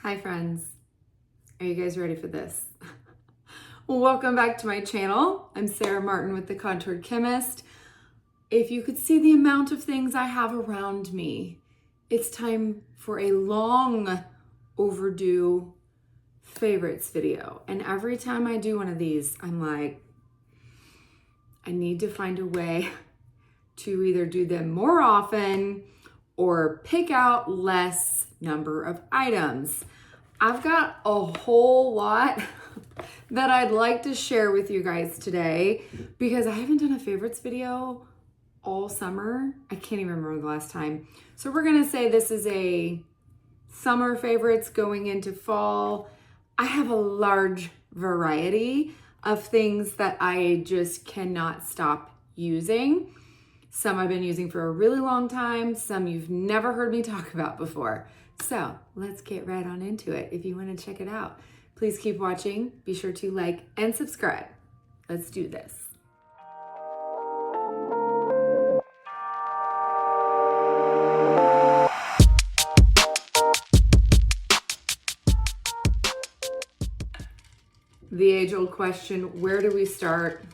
Hi friends, are you guys ready for this? Well, welcome back to my channel. I'm Sarah Martin with The Contoured Chemist. If you could see the amount of things I have around me, it's time for a long overdue favorites video. And every time I do one of these, I'm like, I need to find a way to either do them more often or pick out less number of items. I've got a whole lot that I'd like to share with you guys today because I haven't done a favorites video all summer. I can't even remember the last time. So we're gonna say this is a summer favorites going into fall. I have a large variety of things that I just cannot stop using. Some I've been using for a really long time, some you've never heard me talk about before. So let's get right on into it. If you want to check it out, please keep watching. Be sure to like and subscribe. Let's do this. The age-old question, where do we start?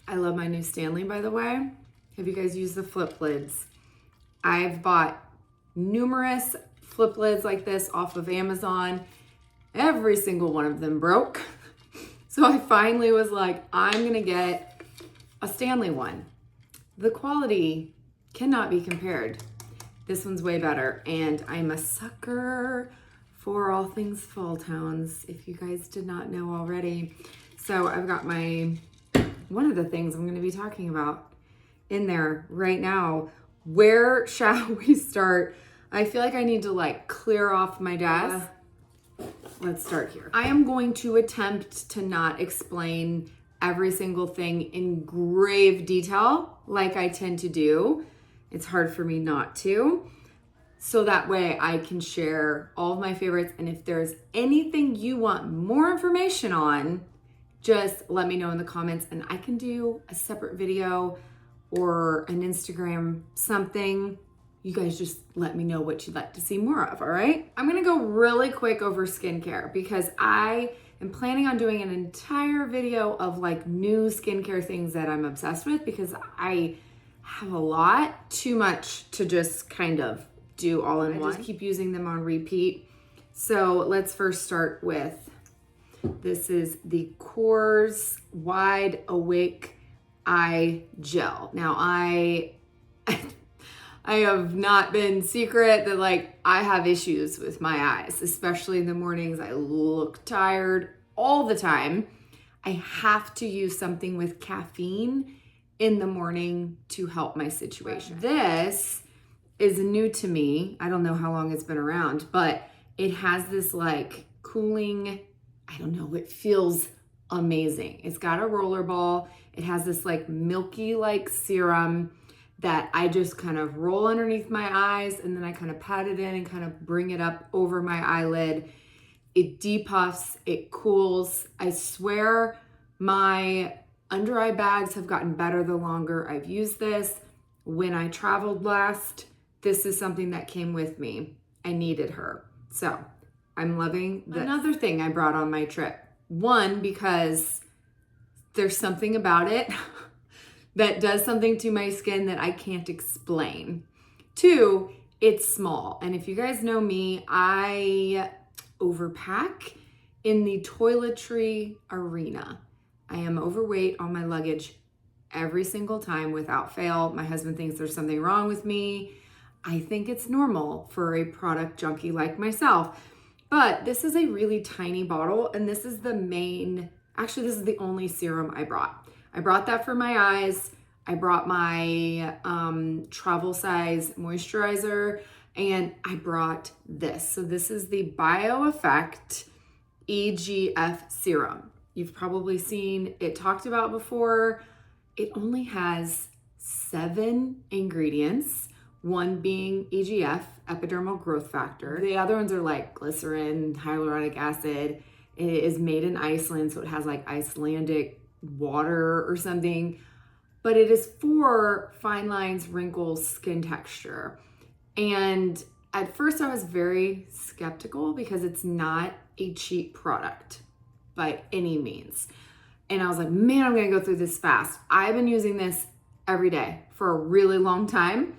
I love my new Stanley, by the way. Have you guys used the flip lids? I've bought numerous flip lids like this off of Amazon. Every single one of them broke. So I finally was like, I'm gonna get a Stanley one. The quality cannot be compared. This one's way better, and I'm a sucker for all things fall tones, if you guys did not know already. So I've got one of the things I'm gonna be talking about in there right now. Where shall we start? I feel like I need to like clear off my desk. Let's start here. I am going to attempt to not explain every single thing in grave detail like I tend to do. It's hard for me not to. So that way I can share all of my favorites. And if there's anything you want more information on, just let me know in the comments and I can do a separate video or an Instagram something. You guys just let me know what you'd like to see more of, all right? I'm gonna go really quick over skincare because I am planning on doing an entire video of like new skincare things that I'm obsessed with because I have a lot, too much to just kind of do all in one. I just keep using them on repeat. So let's first start with, this is the Core's Wide Awake Eye Gel. Now I have not been secret that like I have issues with my eyes, especially in the mornings. I look tired all the time. I have to use something with caffeine in the morning to help my situation. This is new to me. I don't know how long it's been around, but it has this like cooling, I don't know, it feels amazing. It's got a roller ball. It has this like milky like serum that I just kind of roll underneath my eyes and then I kind of pat it in and kind of bring it up over my eyelid. It depuffs, it cools. I swear my under eye bags have gotten better the longer I've used this. When I traveled last, this is something that came with me. I needed her. So I'm loving this. Another thing I brought on my trip. One, because there's something about it that does something to my skin that I can't explain. Two, it's small. And if you guys know me, I overpack in the toiletry arena. I am overweight on my luggage every single time without fail. My husband thinks there's something wrong with me. I think it's normal for a product junkie like myself. But this is a really tiny bottle, and this is the main, actually this is the only serum I brought. I brought that for my eyes. I brought my travel size moisturizer, and I brought this. So this is the BioEffect EGF serum. You've probably seen it talked about before. It only has 7 ingredients, one being EGF, epidermal growth factor. The other ones are like glycerin, hyaluronic acid. It is made in Iceland, so it has like Icelandic water or something. But it is for fine lines, wrinkles, skin texture. And at first I was very skeptical because it's not a cheap product by any means. And I was like, man, I'm gonna go through this fast. I've been using this every day for a really long time,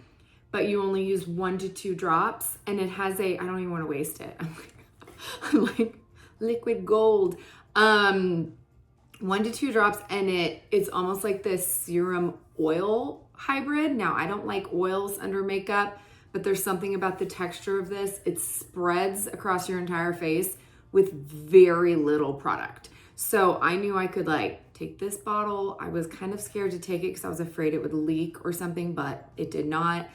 but you only use 1 to 2 drops, and it has I don't even wanna waste it. I'm like liquid gold. 1 to 2 drops, and it's almost like this serum oil hybrid. Now, I don't like oils under makeup, but there's something about the texture of this. It spreads across your entire face with very little product. So I knew I could like take this bottle. I was kind of scared to take it because I was afraid it would leak or something, but it did not.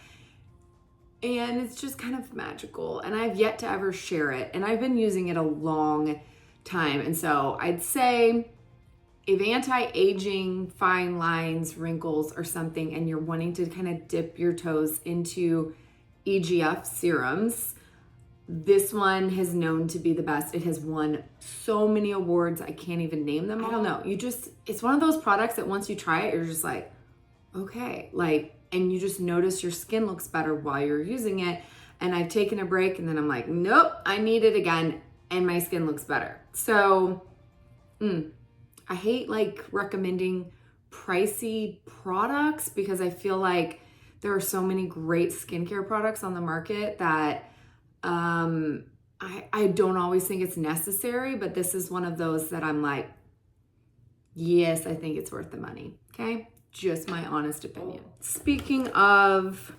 And it's just kind of magical. And I've yet to ever share it. And I've been using it a long time. And so I'd say if anti-aging, fine lines, wrinkles, or something, and you're wanting to kind of dip your toes into EGF serums, this one has known to be the best. It has won so many awards. I can't even name them all. I don't know. It's one of those products that once you try it, you're just like, okay, and you just notice your skin looks better while you're using it. And I've taken a break and then I'm like, nope, I need it again. And my skin looks better. So, I hate recommending pricey products because I feel like there are so many great skincare products on the market that I don't always think it's necessary, but this is one of those that I'm like, yes, I think it's worth the money. Okay. Just my honest opinion. Speaking of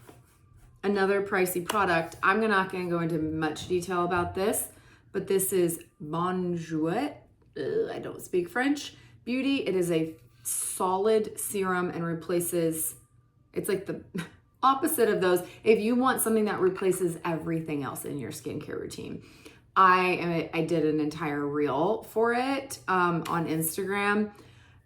another pricey product, I'm not going to go into much detail about this, but this is Bonjouet. I don't speak French. Beauty. It is a solid serum and replaces, it's like the opposite of those. If you want something that replaces everything else in your skincare routine, I did an entire reel for it on Instagram,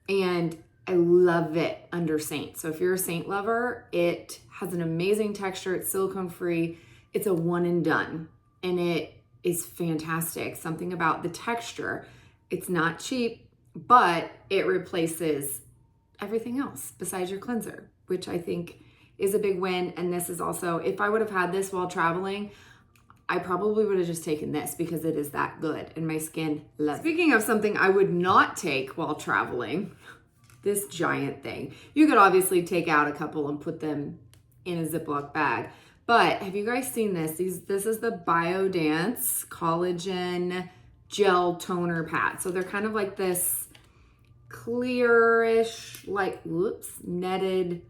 and I love it under Seint. So if you're a Seint lover, it has an amazing texture. It's silicone free. It's a one and done, and it is fantastic. Something about the texture. It's not cheap, but it replaces everything else besides your cleanser, which I think is a big win. And this is also, if I would have had this while traveling, I probably would have just taken this because it is that good and my skin loves it. Speaking of something I would not take while traveling, this giant thing. You could obviously take out a couple and put them in a Ziploc bag. But have you guys seen this? This is the Biodance Collagen Gel Toner Pad. So they're kind of like this clearish, netted,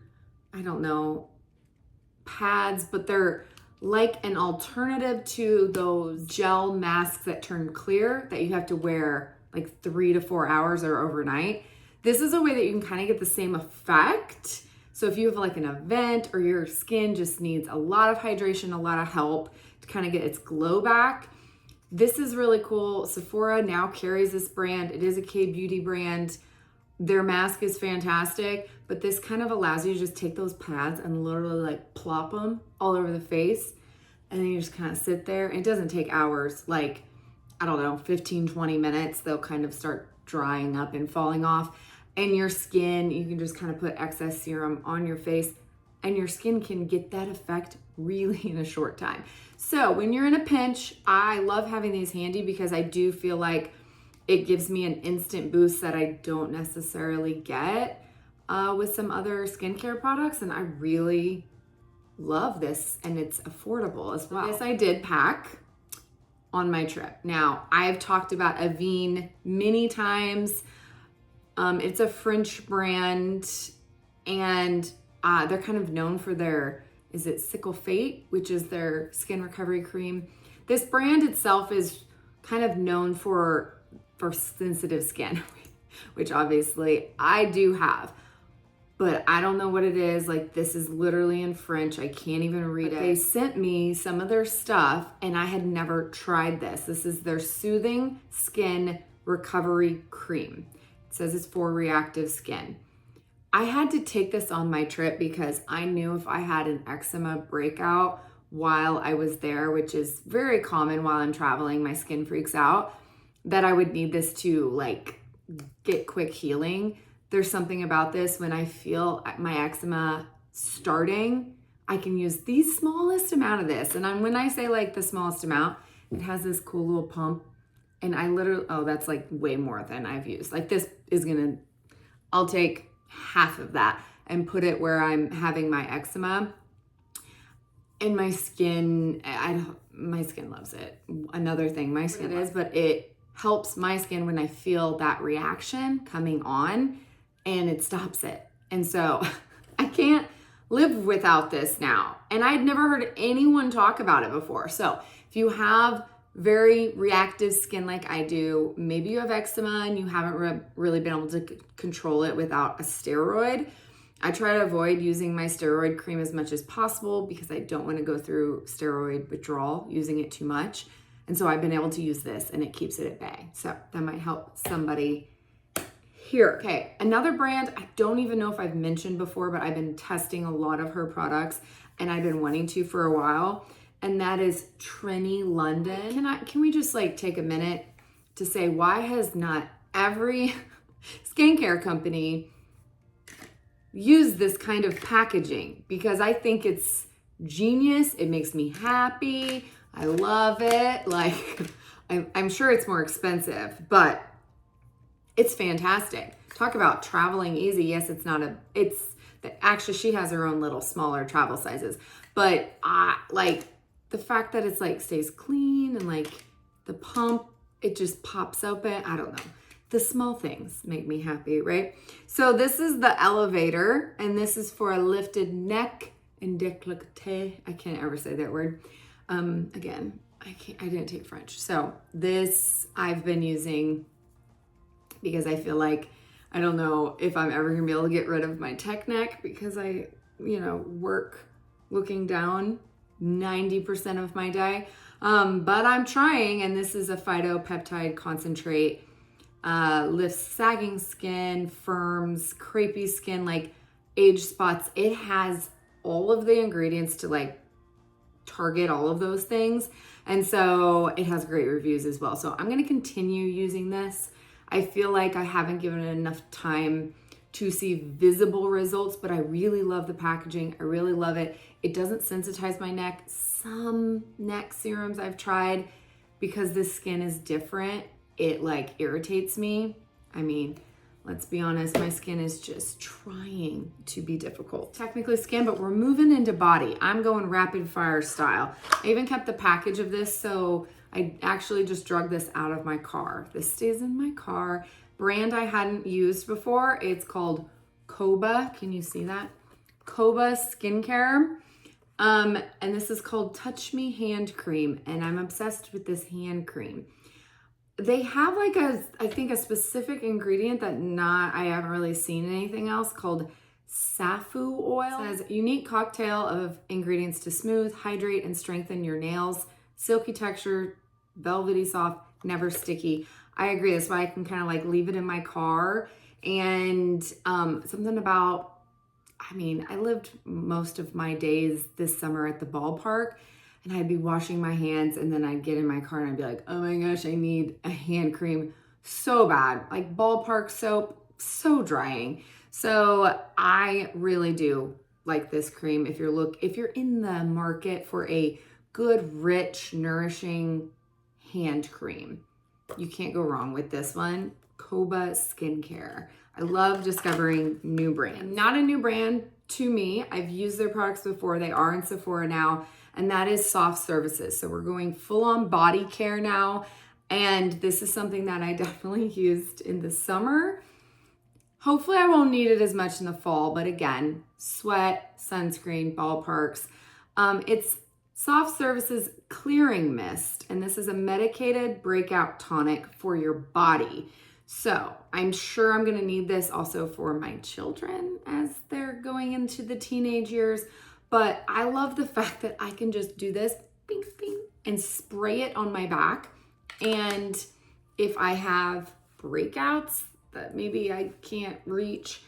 I don't know, pads, but they're like an alternative to those gel masks that turn clear that you have to wear like 3 to 4 hours or overnight. This is a way that you can kind of get the same effect. So if you have like an event or your skin just needs a lot of hydration, a lot of help to kind of get its glow back, this is really cool. Sephora now carries this brand. It is a K-beauty brand. Their mask is fantastic, but this kind of allows you to just take those pads and literally like plop them all over the face. And then you just kind of sit there. It doesn't take hours, I don't know, 15, 20 minutes. They'll kind of start drying up and falling off. And your skin, you can just kind of put excess serum on your face and your skin can get that effect really in a short time. So when you're in a pinch, I love having these handy because I do feel like it gives me an instant boost that I don't necessarily get with some other skincare products. And I really love this, and it's affordable as well. This I did pack on my trip. Now, I've talked about Avene many times. It's a French brand, and they're kind of known for their, is it Sickle Fate, which is their skin recovery cream. This brand itself is kind of known for sensitive skin, which obviously I do have, but I don't know what it is. This is literally in French. I can't even read it. They sent me some of their stuff and I had never tried this. This is their Soothing Skin Recovery Cream. It says it's for reactive skin. I had to take this on my trip because I knew if I had an eczema breakout while I was there, which is very common while I'm traveling, my skin freaks out, that I would need this to get quick healing. There's something about this when I feel my eczema starting, I can use the smallest amount of this. And when I say like the smallest amount, it has this cool little pump. And I literally, oh, that's like way more than I've used. Like this is I'll take half of that and put it where I'm having my eczema. And my skin, my skin loves it. Another thing my skin is, but it helps my skin when I feel that reaction coming on, and it stops it. And so I can't live without this now. And I'd never heard anyone talk about it before. So if you have very reactive skin like I do, maybe you have eczema and you haven't really been able to control it without a steroid, I try to avoid using my steroid cream as much as possible because I don't want to go through steroid withdrawal using it too much. And so I've been able to use this and it keeps it at bay. So that might help somebody here. Okay, another brand I don't even know if I've mentioned before, but I've been testing a lot of her products and I've been wanting to for a while. And that is Trini London. Can we just like take a minute to say, why has not every skincare company used this kind of packaging? Because I think it's genius. It makes me happy. I love it. Like, I'm sure it's more expensive, but it's fantastic. Talk about traveling easy. Yes, actually she has her own little smaller travel sizes, but like the fact that it's like stays clean and like the pump, it just pops open. I don't know. The small things make me happy, right? So this is the Elevator, and this is for a lifted neck and décolleté. I can't ever say that word. Again, I didn't take French. So this I've been using because I feel like, I don't know if I'm ever gonna be able to get rid of my tech neck because I, work looking down 90% of my day. But I'm trying, and this is a phytopeptide concentrate. Lifts sagging skin, firms, crepey skin, like age spots. It has all of the ingredients to like target all of those things. And so it has great reviews as well. So I'm going to continue using this. I feel like I haven't given it enough time to see visible results, but I really love the packaging. I really love it. It doesn't sensitize my neck. Some neck serums I've tried, because this skin is different, it like irritates me. I mean, let's be honest, my skin is just trying to be difficult. Technically skin, but we're moving into body. I'm going rapid fire style. I even kept the package of this, so I actually just drug this out of my car. This stays in my car. Brand I hadn't used before. It's called Koba. Can you see that? Koba Skincare. And this is called Touch Me Hand Cream. And I'm obsessed with this hand cream. They have like I think a specific ingredient that I haven't really seen anything else, called Safu oil. It says unique cocktail of ingredients to smooth, hydrate, and strengthen your nails. Silky texture, velvety soft, never sticky. I agree. That's why I can kind of like leave it in my car. And something about, I lived most of my days this summer at the ballpark, and I'd be washing my hands, and then I'd get in my car and I'd be like, oh my gosh, I need a hand cream so bad. Like ballpark soap, so drying. So I really do like this cream. If you're in the market for a good, rich, nourishing hand cream, you can't go wrong with this one. Koba Skincare. I love discovering new brands. Not a new brand to me. I've used their products before. They are in Sephora now, and that is Soft Services. So we're going full on body care now. And this is something that I definitely used in the summer. Hopefully I won't need it as much in the fall, but again, sweat, sunscreen, ballparks. It's Soft Services Clearing Mist, and this is a medicated breakout tonic for your body. So I'm sure I'm gonna need this also for my children as they're going into the teenage years, but I love the fact that I can just do this, bing, bing, and spray it on my back. And if I have breakouts that maybe I can't reach,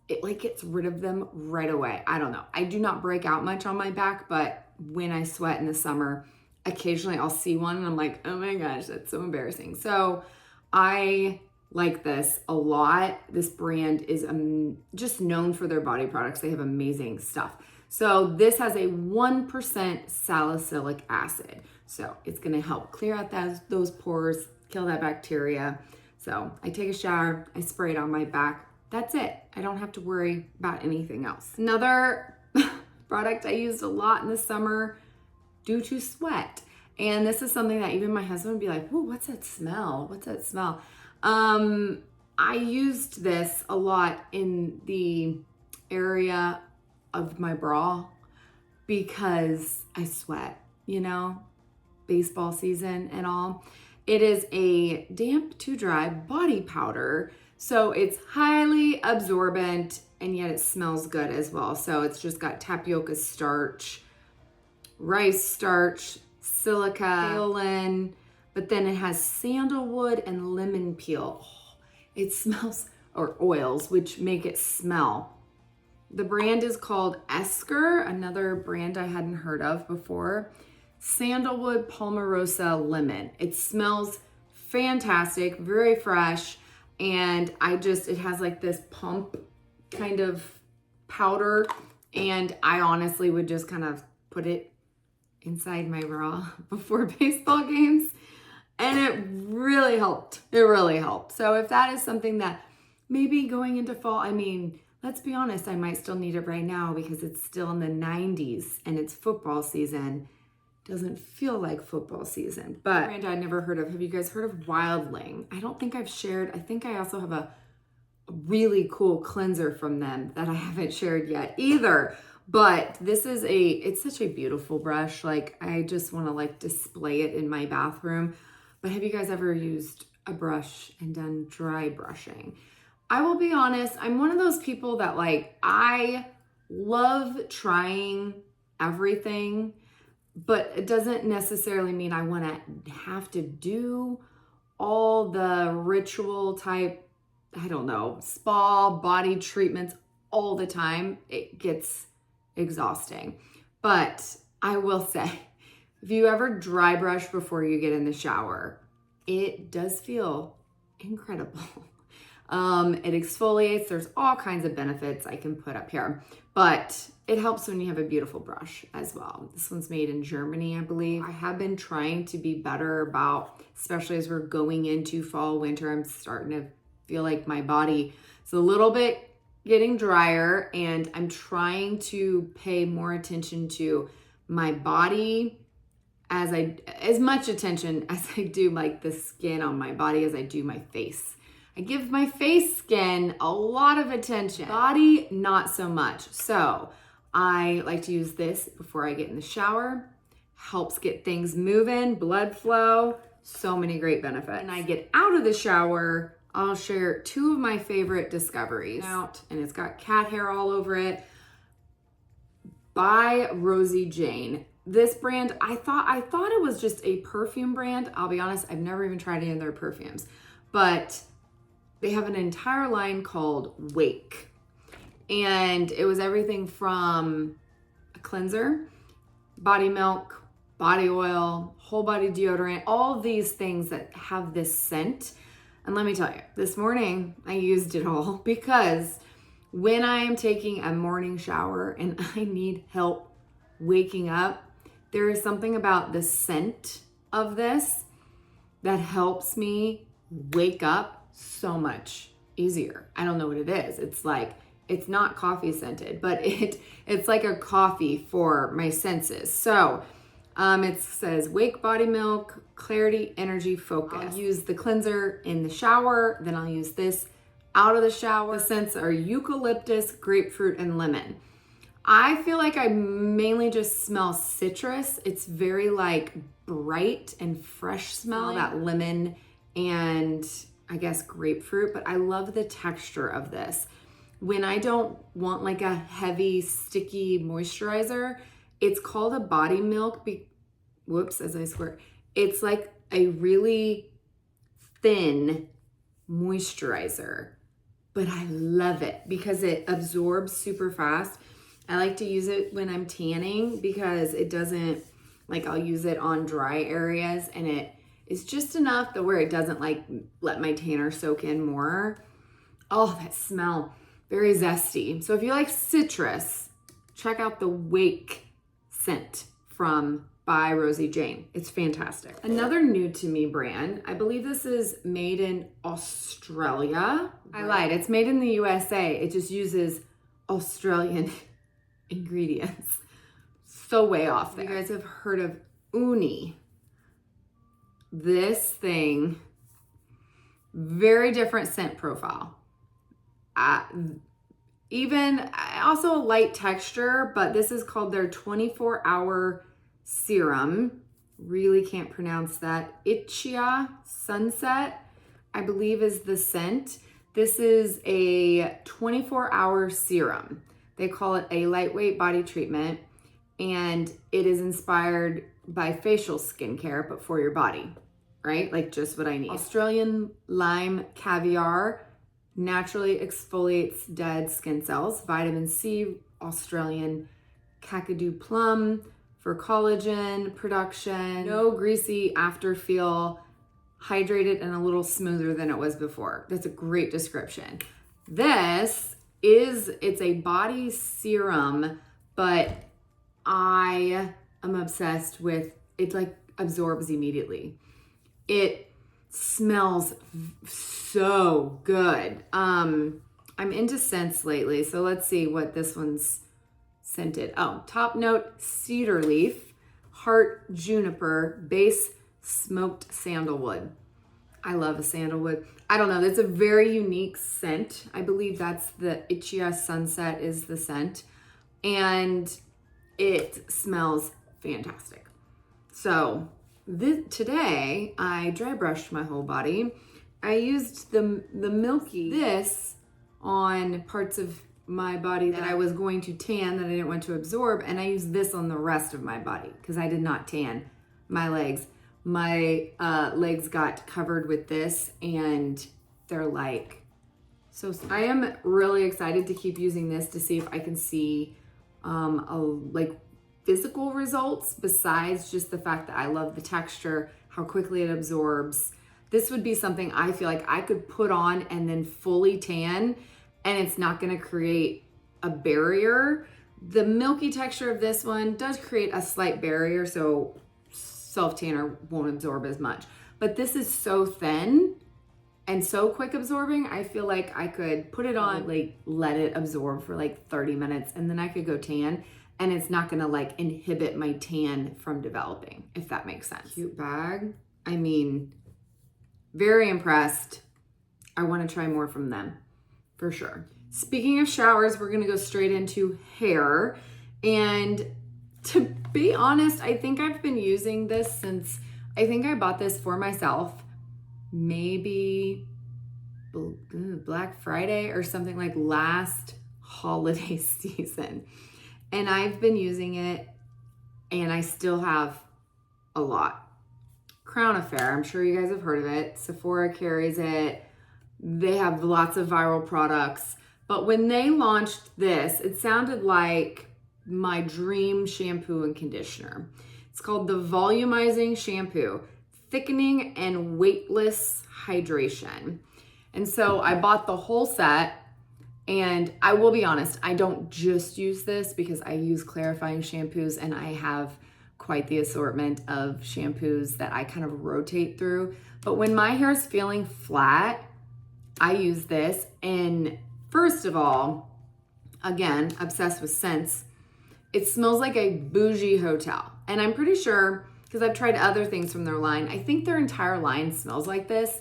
it like gets rid of them right away. I don't know. I do not break out much on my back, but when I sweat in the summer, occasionally I'll see one and I'm like, oh my gosh, that's so embarrassing. So I like this a lot. This brand is just known for their body products. They have amazing stuff. So this has a 1% salicylic acid. So it's gonna help clear out those pores, kill that bacteria. So I take a shower, I spray it on my back. That's it. I don't have to worry about anything else. Another product I used a lot in the summer due to sweat. And this is something that even my husband would be like, "Whoa, what's that smell? What's that smell?" I used this a lot in the area of my bra because I sweat, you know, baseball season and all. It is a damp to dry body powder. So it's highly absorbent and yet it smells good as well. So it's just got tapioca starch, rice starch, silica, kaolin, but then it has sandalwood and lemon peel. Oh, it smells, or oils, which make it smell. The brand is called Esker, another brand I hadn't heard of before. Sandalwood Palmarosa Lemon. It smells fantastic, very fresh, and it has like this pump kind of powder, and I honestly would just kind of put it inside my bra before baseball games, and it really helped. It really helped. So if that is something that maybe going into fall, I mean, let's be honest, I might still need it right now because it's still in the 90s and it's football season. Doesn't feel like football season, but brand I'd never heard of. Have you guys heard of Wildling? I don't think I've shared. I think I also have a really cool cleanser from them that I haven't shared yet either. But this is it's such a beautiful brush. Like, I just want to like display it in my bathroom. But have you guys ever used a brush and done dry brushing? I will be honest, I'm one of those people that like, I love trying everything, but it doesn't necessarily mean I want to have to do all the ritual type, I don't know, spa, body treatments all the time. It gets exhausting. But I will say, if you ever dry brush before you get in the shower, it does feel incredible. It exfoliates. There's all kinds of benefits I can put up here, but it helps when you have a beautiful brush as well. This one's made in Germany, I believe. I have been trying to be better about, especially as we're going into fall, winter, I'm starting to feel like my body is a little bit getting drier, and I'm trying to pay more attention to my body as much attention as I do like the skin on my body as I do my face. I give my face skin a lot of attention. Body, not so much. So I like to use this before I get in the shower. Helps get things moving, blood flow, so many great benefits. When I get out of the shower, I'll share two of my favorite discoveries. And it's got cat hair all over it, by Rosie Jane. This brand, I thought it was just a perfume brand. I'll be honest, I've never even tried any of their perfumes, but they have an entire line called Wake. And it was everything from a cleanser, body milk, body oil, whole body deodorant, all these things that have this scent. And let me tell you, this morning I used it all because when I am taking a morning shower and I need help waking up, there is something about the scent of this that helps me wake up so much easier. I don't know what it is. It's like, it's not coffee scented, but it's like a coffee for my senses. So it says Wake Body Milk, Clarity, Energy, Focus. I'll use the cleanser in the shower, then I'll use this out of the shower. The scents are eucalyptus, grapefruit, and lemon. I feel like I mainly just smell citrus. It's very like bright and fresh smell, that lemon and I guess grapefruit, but I love the texture of this. When I don't want like a heavy, sticky moisturizer, it's called a body milk. Whoops, as I squirt. It's like a really thin moisturizer, but I love it because it absorbs super fast. I like to use it when I'm tanning because it doesn't, like I'll use it on dry areas and it is just enough that where it doesn't like let my tanner soak in more. Oh, that smell, very zesty. So if you like citrus, check out the Wake scent from by Rosie Jane. It's fantastic. Another new to me brand, I believe this is made in Australia. I lied, it's made in the USA. It just uses Australian ingredients. So way off there. You guys have heard of Uni. This thing, very different scent profile. Also a light texture, but this is called their 24-hour serum. Really can't pronounce that. Ichia Sunset, I believe, is the scent. This is a 24-hour serum. They call it a lightweight body treatment, and it is inspired by facial skincare, but for your body, right? Like just what I need. Australian lime caviar naturally exfoliates dead skin cells. Vitamin C, Australian kakadu plum for collagen production. No greasy after feel, hydrated and a little smoother than it was before. That's a great description. It's a body serum, but I am obsessed with it. Like absorbs immediately. It smells so good. I'm into scents lately, so let's see what this one's scented. Oh, top note cedar leaf, heart juniper, base smoked sandalwood. I love a sandalwood. I don't know, that's a very unique scent. I believe that's the Ichia Sunset is the scent, and it smells fantastic. So today I dry brushed my whole body. I used the Milky this on parts of my body that I was going to tan that I didn't want to absorb, and I used this on the rest of my body because I did not tan my legs. My legs got covered with this, and they're like so. I am really excited to keep using this to see if I can see like physical results besides just the fact that I love the texture, how quickly it absorbs. This would be something I feel like I could put on and then fully tan, and it's not going to create a barrier. The milky texture of this one does create a slight barrier, so self-tanner won't absorb as much. But this is so thin and so quick absorbing, I feel like I could put it on, like let it absorb for like 30 minutes, and then I could go tan, and it's not gonna like inhibit my tan from developing, if that makes sense. Cute bag. I mean, very impressed. I wanna try more from them, for sure. Speaking of showers, we're gonna go straight into hair. And to be honest, I think I've been using this since, I think I bought this for myself, maybe Black Friday or something, like last holiday season. And I've been using it, and I still have a lot. Crown Affair, I'm sure you guys have heard of it. Sephora carries it. They have lots of viral products. But when they launched this, it sounded like my dream shampoo and conditioner. It's called the Volumizing Shampoo, Thickening and Weightless Hydration. And so I bought the whole set, and I will be honest, I don't just use this because I use clarifying shampoos, and I have quite the assortment of shampoos that I kind of rotate through. But when my hair is feeling flat, I use this. And first of all, again, obsessed with scents, it smells like a bougie hotel. And I'm pretty sure, because I've tried other things from their line, I think their entire line smells like this,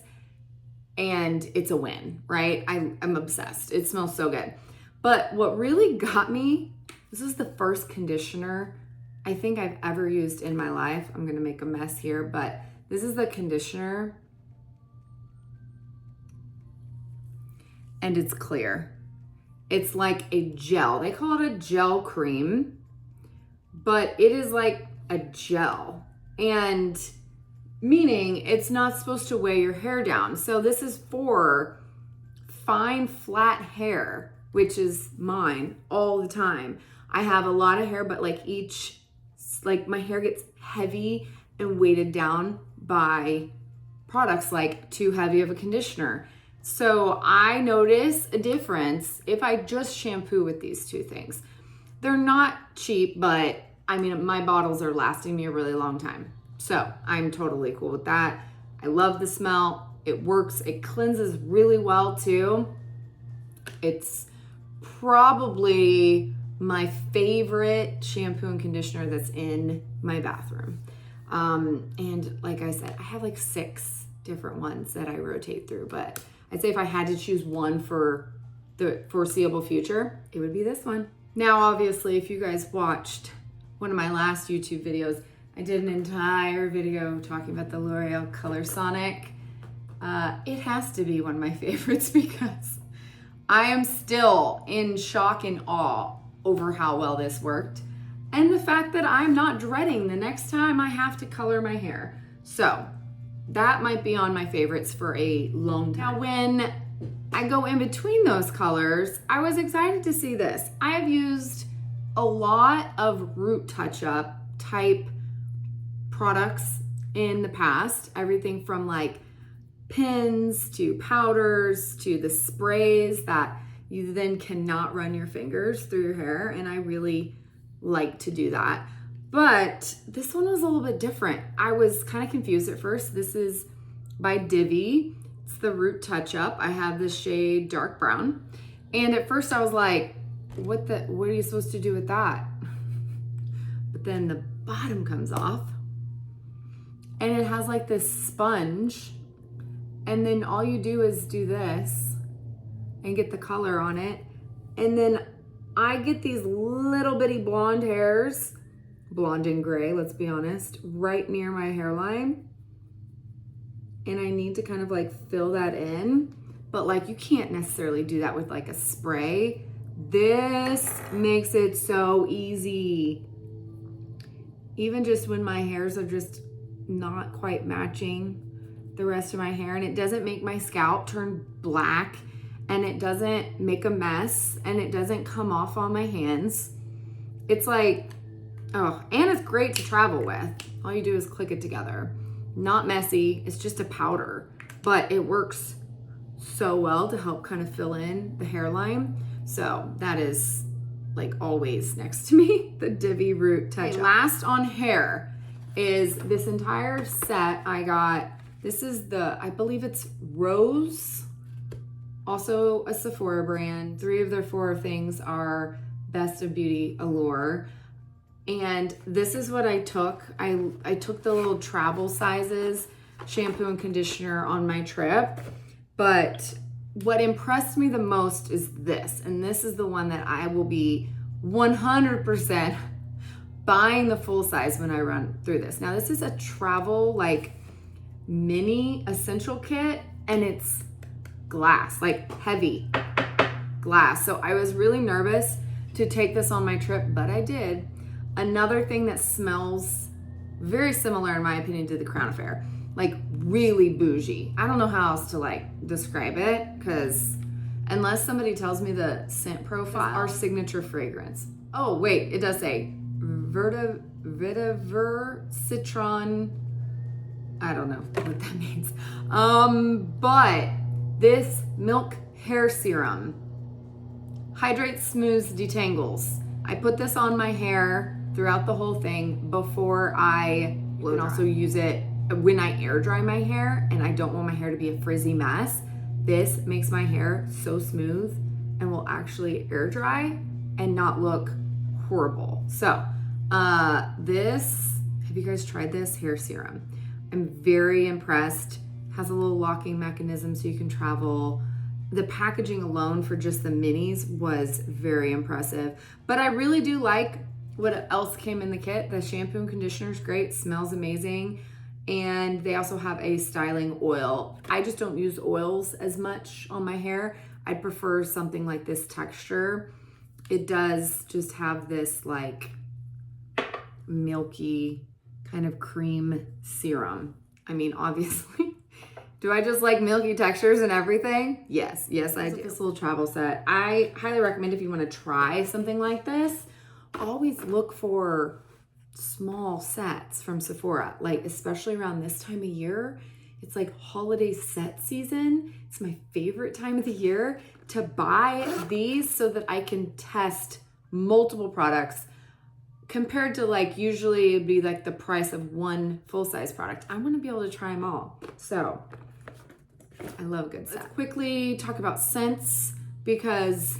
and it's a win, right? I'm obsessed. It smells so good. But what really got me, this is the first conditioner I think I've ever used in my life. I'm gonna make a mess here, but this is the conditioner, and it's clear. It's like a gel. They call it a gel cream, but it is like a gel, and meaning it's not supposed to weigh your hair down. So this is for fine, flat hair, which is mine all the time. I have a lot of hair, but like my hair gets heavy and weighted down by products like too heavy of a conditioner. So I notice a difference if I just shampoo with these two things. They're not cheap, but I mean, my bottles are lasting me a really long time. So I'm totally cool with that. I love the smell. It works. It cleanses really well too. It's probably my favorite shampoo and conditioner that's in my bathroom. And like I said, I have like 6 different ones that I rotate through, but I'd say if I had to choose one for the foreseeable future, it would be this one. Now, obviously, if you guys watched one of my last YouTube videos, I did an entire video talking about the L'Oreal Color Sonic. It has to be one of my favorites because I am still in shock and awe over how well this worked. And the fact that I'm not dreading the next time I have to color my hair. So that might be on my favorites for a long time. Now, when I go in between those colors, I was excited to see this. I have used a lot of root touch-up type products in the past. Everything from like pins to powders to the sprays that you then cannot run your fingers through your hair. And I really like to do that. But this one was a little bit different. I was kind of confused at first. This is by Divi. It's the Root Touch Up. I have this shade dark brown. And at first I was like, what are you supposed to do with that? But then the bottom comes off and it has like this sponge. And then all you do is do this and get the color on it. And then I get these little bitty blonde hairs, blonde and gray, let's be honest, right near my hairline. And I need to kind of like fill that in, but like you can't necessarily do that with like a spray. This makes it so easy. Even just when my hairs are just not quite matching the rest of my hair, and it doesn't make my scalp turn black, and it doesn't make a mess, and it doesn't come off on my hands. It's like, oh, and it's great to travel with. All you do is click it together. Not messy, it's just a powder, but it works so well to help kind of fill in the hairline. So that is like always next to me, the Divi Root Touch. Last on hair is this entire set I got. This is I believe it's Rose, also a Sephora brand. 3 of their 4 things are Best of Beauty Allure. And this is what I took. I took the little travel sizes shampoo and conditioner on my trip. But what impressed me the most is this. And this is the one that I will be 100% buying the full size when I run through this. Now, this is a travel like mini essential kit, and it's glass, like heavy glass. So I was really nervous to take this on my trip, but I did. Another thing that smells very similar, in my opinion, to the Crown Affair, like really bougie. I don't know how else to like describe it, because unless somebody tells me the scent profile, our signature fragrance. Oh wait, it does say vetiver citron. I don't know what that means. But this milk hair serum hydrates, smooths, detangles. I put this on my hair throughout the whole thing before I can also use it when I air dry my hair and I don't want my hair to be a frizzy mess. This makes my hair so smooth and will actually air dry and not look horrible. So have you guys tried this hair serum? I'm very impressed. Has a little locking mechanism so you can travel. The packaging alone for just the minis was very impressive. But I really do like what else came in the kit. The shampoo and conditioner is great, smells amazing. And they also have a styling oil. I just don't use oils as much on my hair. I prefer something like this texture. It does just have this like milky kind of cream serum. I mean, obviously, do I just like milky textures and everything? Yes, I do. This little travel set. I highly recommend if you want to try something like this, always look for small sets from Sephora, like especially around this time of year. It's like holiday set season. It's my favorite time of the year to buy these so that I can test multiple products compared to like usually it'd be like the price of one full-size product. I want to be able to try them all. So I love good stuff. Let's quickly talk about scents because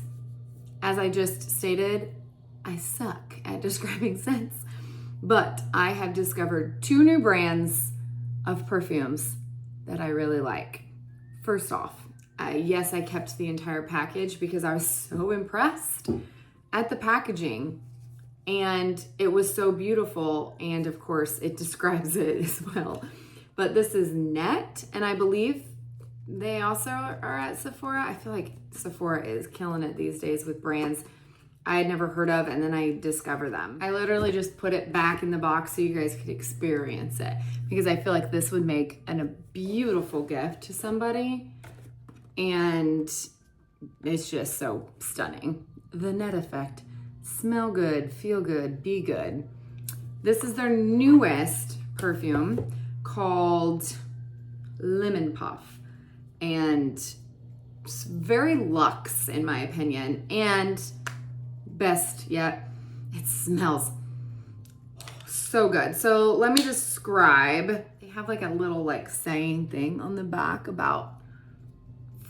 as I just stated, I suck at describing scents, but I have discovered 2 new brands of perfumes that I really like. First off, yes, I kept the entire package because I was so impressed at the packaging and it was so beautiful. And of course it describes it as well. But this is Net, and I believe they also are at Sephora. I feel like Sephora is killing it these days with brands I had never heard of, and then I discover them. I literally just put it back in the box so you guys could experience it because I feel like this would make a beautiful gift to somebody, and it's just so stunning. The Net Effect. Smell good, feel good, be good. This is their newest perfume called Lemon Puff, and it's very luxe in my opinion, and best yet, it smells so good. So let me describe. They have like a little like saying thing on the back about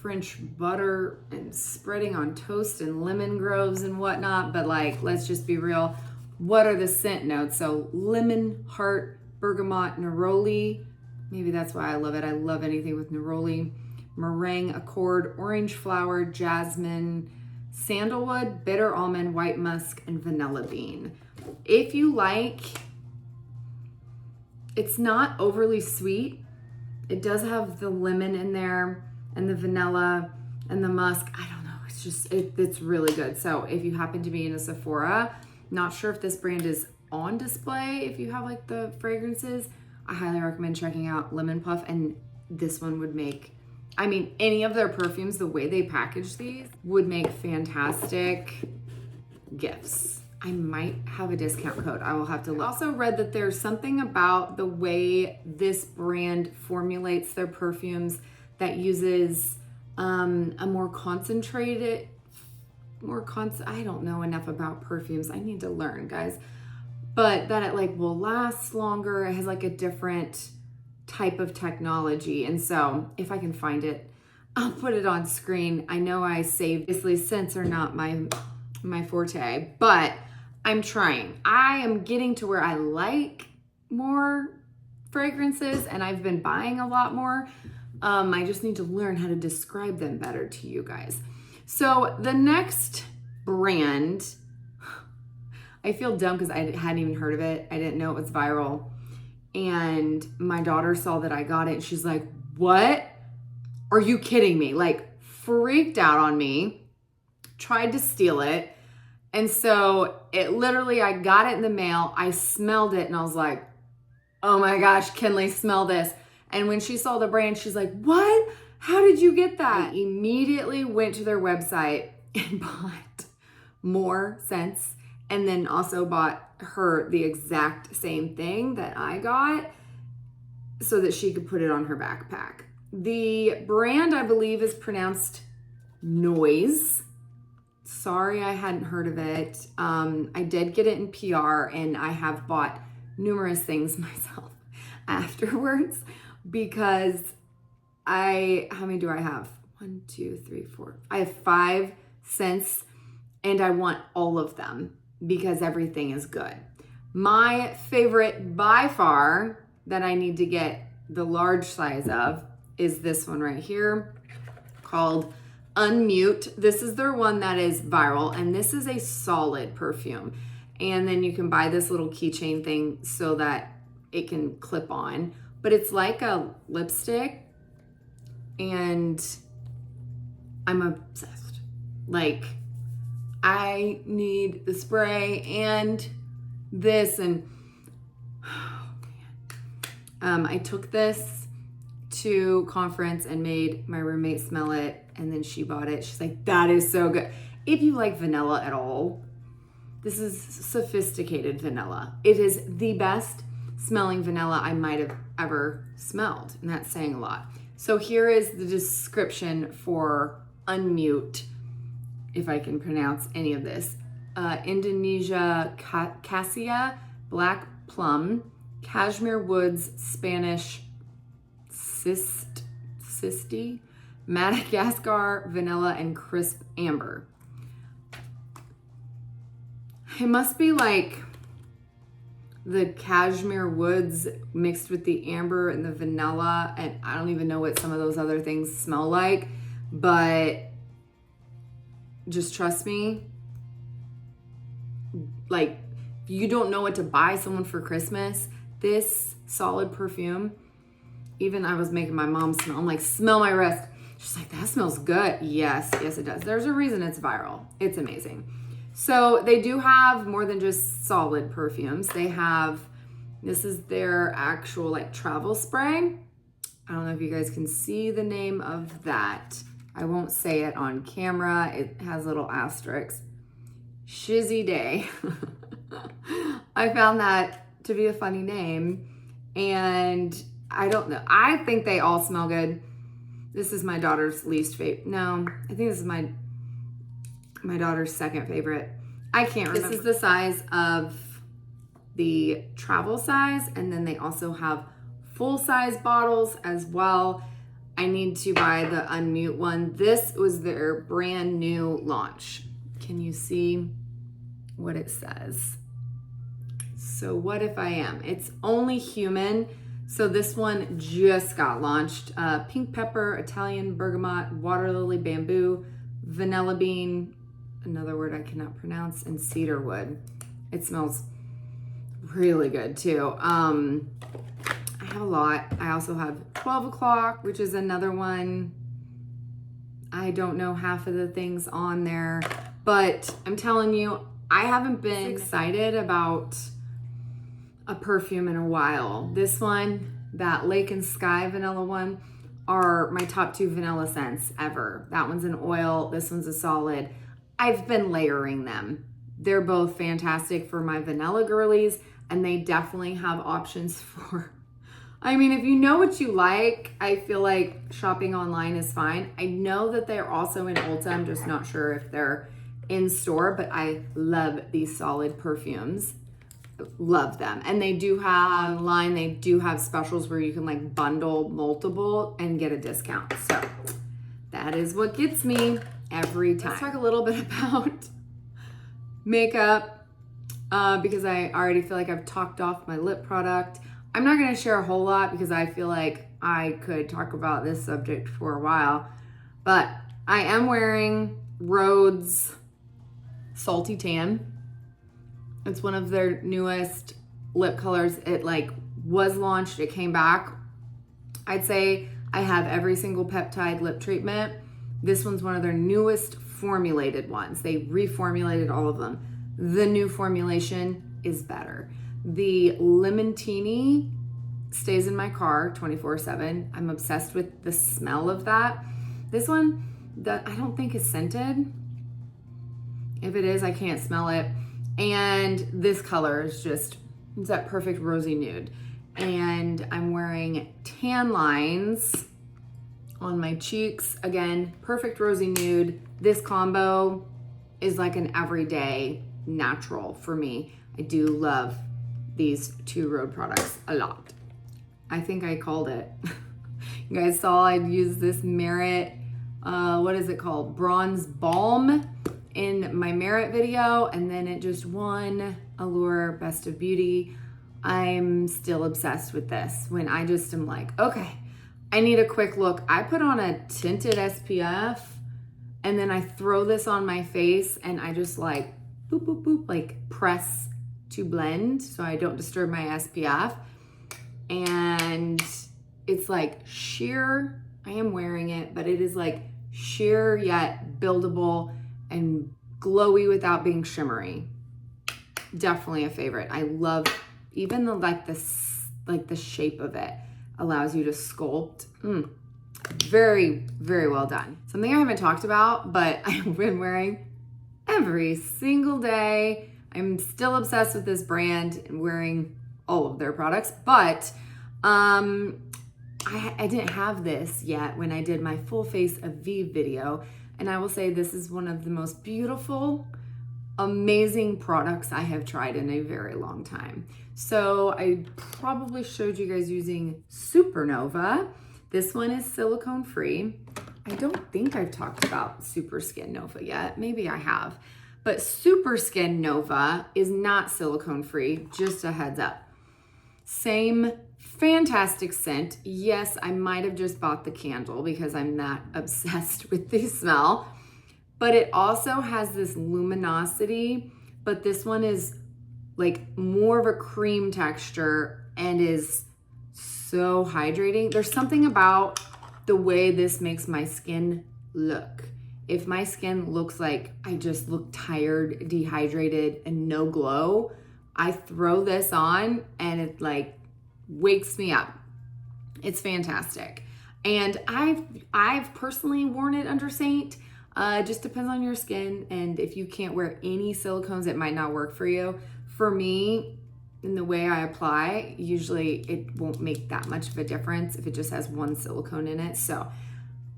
French butter and spreading on toast and lemon groves and whatnot, but like, let's just be real. What are the scent notes? So lemon, heart, bergamot, neroli. Maybe that's why I love it. I love anything with neroli. Meringue, accord, orange flower, jasmine, sandalwood, bitter almond, white musk, and vanilla bean. If you like, it's not overly sweet. It does have the lemon in there and the vanilla and the musk. I don't know, it's just, it's really good. So if you happen to be in a Sephora, not sure if this brand is on display, if you have like the fragrances, I highly recommend checking out Lemon Puff, and this one would make, I mean, any of their perfumes, the way they package these would make fantastic gifts. I might have a discount code. I will have to look. I also read that there's something about the way this brand formulates their perfumes that uses a more concentrated, I don't know enough about perfumes. I need to learn, guys. But that it like will last longer. It has like a different type of technology. And so if I can find it, I'll put it on screen. I know I saved, obviously scents are not my forte, but I'm trying. I am getting to where I like more fragrances and I've been buying a lot more. I just need to learn how to describe them better to you guys. So the next brand, I feel dumb because I hadn't even heard of it. I didn't know it was viral. And my daughter saw that I got it and she's like, what? Are you kidding me? Like freaked out on me, tried to steal it. And so it literally, I got it in the mail. I smelled it and I was like, oh my gosh, Kinley, smell this. And when she saw the brand, she's like, what? How did you get that? I immediately went to their website and bought more scents, and then also bought her the exact same thing that I got so that she could put it on her backpack. The brand, I believe, is pronounced Noise. Sorry, I hadn't heard of it. I did get it in PR, and I have bought numerous things myself afterwards because how many do I have? 1, 2, 3, 4. I have 5 scents, and I want all of them because everything is good. My favorite by far that I need to get the large size of is this one right here called Unmute. This is their one that is viral, and this is a solid perfume. And then you can buy this little keychain thing so that it can clip on, but it's like a lipstick, and I'm obsessed. Like, I need the spray and this, and oh man. I took this to conference and made my roommate smell it, and then she bought it. She's like, that is so good. If you like vanilla at all, this is sophisticated vanilla. It is the best smelling vanilla I might have ever smelled, and that's saying a lot. So here is the description for Unmute, if I can pronounce any of this. Indonesia cassia, black plum, cashmere woods, Spanish cisti, Madagascar vanilla, and crisp amber. It must be like the cashmere woods mixed with the amber and the vanilla, and I don't even know what some of those other things smell like, but just trust me, like, if you don't know what to buy someone for Christmas, this solid perfume, even I was making my mom smell, I'm like, smell my wrist. She's like, that smells good. Yes, yes it does. There's a reason it's viral. It's amazing. So they do have more than just solid perfumes. They have, this is their actual like travel spray. I don't know if you guys can see the name of that. I won't say it on camera. It has little asterisks. Shizzy Day. I found that to be a funny name, and I don't know. I think they all smell good. This is my daughter's least favorite. No, I think this is my daughter's second favorite. I can't remember. This is the size of the travel size, and then they also have full-size bottles as well. I need to buy the Unmute one. This was their brand new launch. Can you see what it says? So what if I am? It's only human. So this one just got launched. Pink pepper, Italian bergamot, water lily bamboo, vanilla bean, another word I cannot pronounce, and cedar wood. It smells really good too. I have a lot. I also have 12 o'clock, which is another one. I don't know half of the things on there, but I'm telling you, I haven't been excited about a perfume in a while. This one, that Lake and Sky vanilla one, are my top two vanilla scents ever. That one's an oil, this one's a solid. I've been layering them. They're both fantastic for my vanilla girlies, and they definitely have options for, I mean, if you know what you like, I feel like shopping online is fine. I know that they're also in Ulta. I'm just not sure if they're in store, but I love these solid perfumes. Love them. And they do have online, they do have specials where you can like bundle multiple and get a discount. So that is what gets me every time. Let's talk a little bit about makeup because I already feel like I've talked off my lip product. I'm not going to share a whole lot because I feel like I could talk about this subject for a while, but I am wearing Rhode's Salty Tan. It's one of their newest lip colors. It like was launched, it came back. I'd say I have every single peptide lip treatment. This one's one of their newest formulated ones. They reformulated all of them. The new formulation is better. The Lemontini stays in my car 24/7. I'm obsessed with the smell of that. This one, that I don't think is scented. If it is, I can't smell it. And this color is just, it's that perfect rosy nude. And I'm wearing tan lines on my cheeks. Again, perfect rosy nude. This combo is like an everyday natural for me. I do love these two Rhode products a lot. I think I called it. You guys saw I'd use this Merit, what is it called? Bronze Balm in my Merit video, and then it just won Allure Best of Beauty. I'm still obsessed with this. When I just am like, okay, I need a quick look. I put on a tinted SPF and then I throw this on my face and I just like, boop, boop, boop, like press to blend so I don't disturb my SPF. And it's like sheer, I am wearing it, but it is like sheer yet buildable and glowy without being shimmery. Definitely a favorite. I love even the the shape of it allows you to sculpt. Very, very well done. Something I haven't talked about, but I've been wearing every single day. I'm still obsessed with this brand and wearing all of their products, but I didn't have this yet when I did my full face of V video. And I will say this is one of the most beautiful amazing products I have tried in a very long time. So I probably showed you guys using Supernova. This one is silicone free. I don't think I've talked about Super Skin Nova yet. Maybe I have. But Super Skin Nova is not silicone free, just a heads up. Same fantastic scent. Yes, I might have just bought the candle because I'm that obsessed with the smell. But it also has this luminosity, but this one is like more of a cream texture and is so hydrating. There's something about the way this makes my skin look. If my skin looks like I just look tired, dehydrated, and no glow, I throw this on and it like wakes me up. It's fantastic. And I've personally worn it under Seint. It just depends on your skin, and if you can't wear any silicones, it might not work for you. For me, in the way I apply, usually it won't make that much of a difference if it just has one silicone in it. So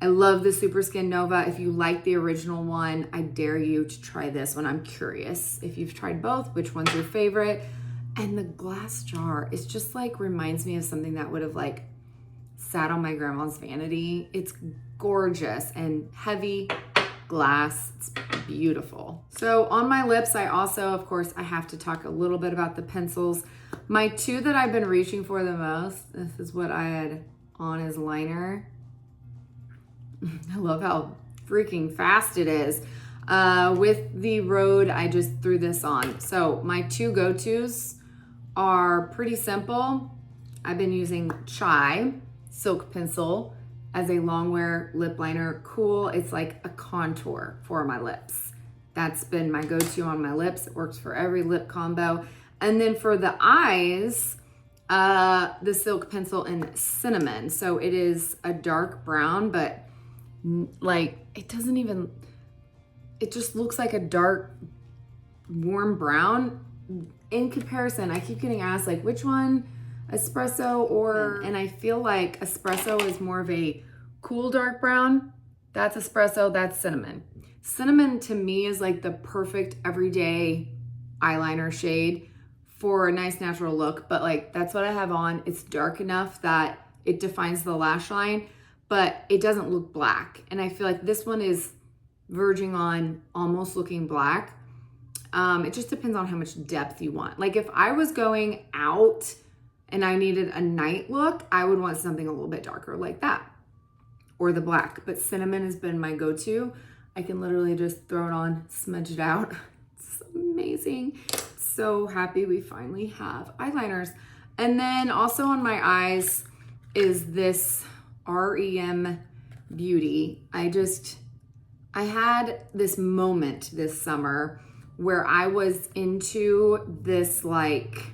I love the Super Skin Nova. If you like the original one, I dare you to try this one. I'm curious if you've tried both, which one's your favorite? And the glass jar, it's just like reminds me of something that would have like sat on my grandma's vanity. It's gorgeous and heavy glass. It's beautiful. So on my lips, I also, of course, I have to talk a little bit about the pencils. My two that I've been reaching for the most, this is what I had on as liner. I love how freaking fast it is. With the Road, I just threw this on. So my two go-tos are pretty simple. I've been using Chai Silk Pencil as a long wear lip liner. Cool, it's like a contour for my lips. That's been my go-to on my lips. It works for every lip combo. And then for the eyes, the Silk Pencil in Cinnamon. So it is a dark brown, but like it doesn't even, it just looks like a dark, warm brown. In comparison, I keep getting asked like, which one? Espresso or, and I feel like espresso is more of a cool dark brown. That's espresso, that's cinnamon. Cinnamon to me is like the perfect everyday eyeliner shade for a nice natural look, but like that's what I have on. It's dark enough that it defines the lash line, but it doesn't look black. And I feel like this one is verging on almost looking black. It just depends on how much depth you want. Like if I was going out and I needed a night look, I would want something a little bit darker like that, or the black. But cinnamon has been my go-to. I can literally just throw it on, smudge it out. It's amazing. So happy we finally have eyeliners. And then also on my eyes is this REM Beauty. I had this moment this summer where I was into this like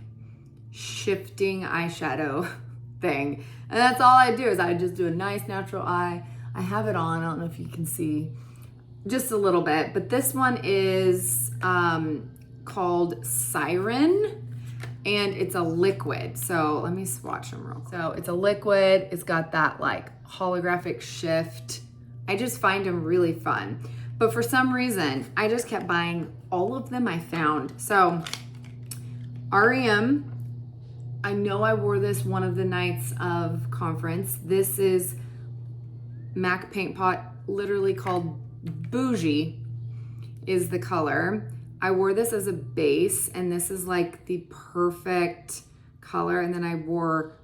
shifting eyeshadow thing. And that's all I do is I just do a nice natural eye. I have it on, I don't know if you can see, just a little bit, but this one is called Siren, and it's a liquid. So let me swatch them real quick. So it's a liquid, it's got that like holographic shift. I just find them really fun. But for some reason, I just kept buying all of them I found. So REM, I know I wore this one of the nights of conference. This is MAC Paint Pot, literally called Bougie is the color. I wore this as a base, and this is like the perfect color. And then I wore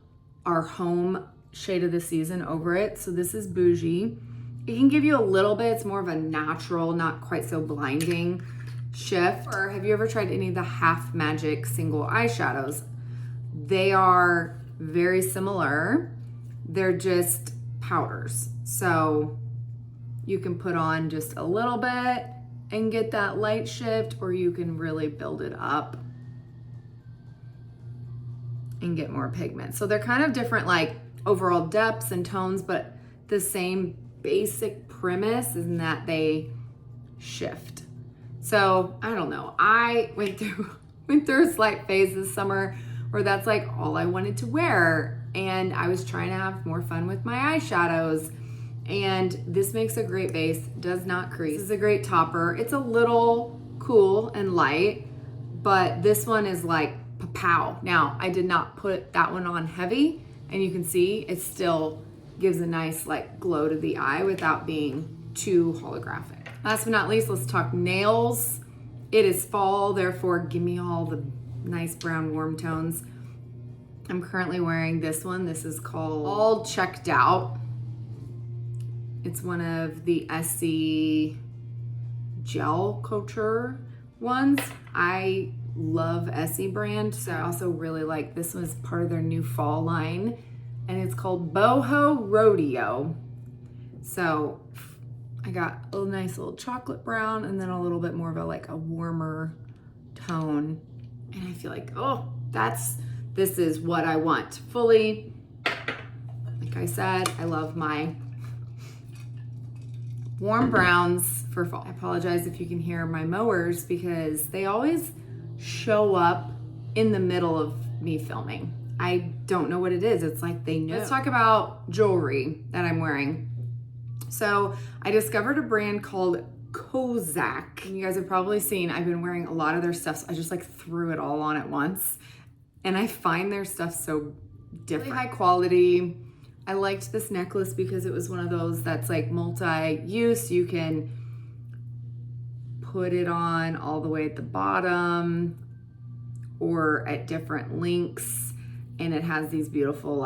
our home shade of the season over it. So this is Bougie. It can give you a little bit, it's more of a natural, not quite so blinding shift. Or have you ever tried any of the Half Magic single eyeshadows? They are very similar. They're just powders. So you can put on just a little bit and get that light shift, or you can really build it up and get more pigment. So they're kind of different like overall depths and tones, but the same basic premise is in that they shift. So I don't know, I went through a slight phase this summer where that's like all I wanted to wear, and I was trying to have more fun with my eyeshadows. And this makes a great base, does not crease. This is a great topper. It's a little cool and light, but this one is like pow. Now, I did not put that one on heavy, and you can see it still gives a nice like glow to the eye without being too holographic. Last but not least, let's talk nails. It is fall, therefore give me all the nice brown warm tones. I'm currently wearing this one. This is called All Checked Out. It's one of the Essie gel couture ones. I love Essie brand, so I also really like this one. Is part of their new fall line, and it's called Boho Rodeo. So I got a nice little chocolate brown and then a little bit more of a warmer tone, and I feel like, oh, this is what I want. Fully, like I said, I love my warm browns for fall. I apologize if you can hear my mowers because they always show up in the middle of me filming. I don't know what it is. It's like they know. Let's talk about jewelry that I'm wearing. So I discovered a brand called xoxo. And you guys have probably seen, I've been wearing a lot of their stuff. So I just threw it all on at once. And I find their stuff so different. Really high quality. I liked this necklace because it was one of those that's multi-use. You can put it on all the way at the bottom or at different links. And it has these beautiful,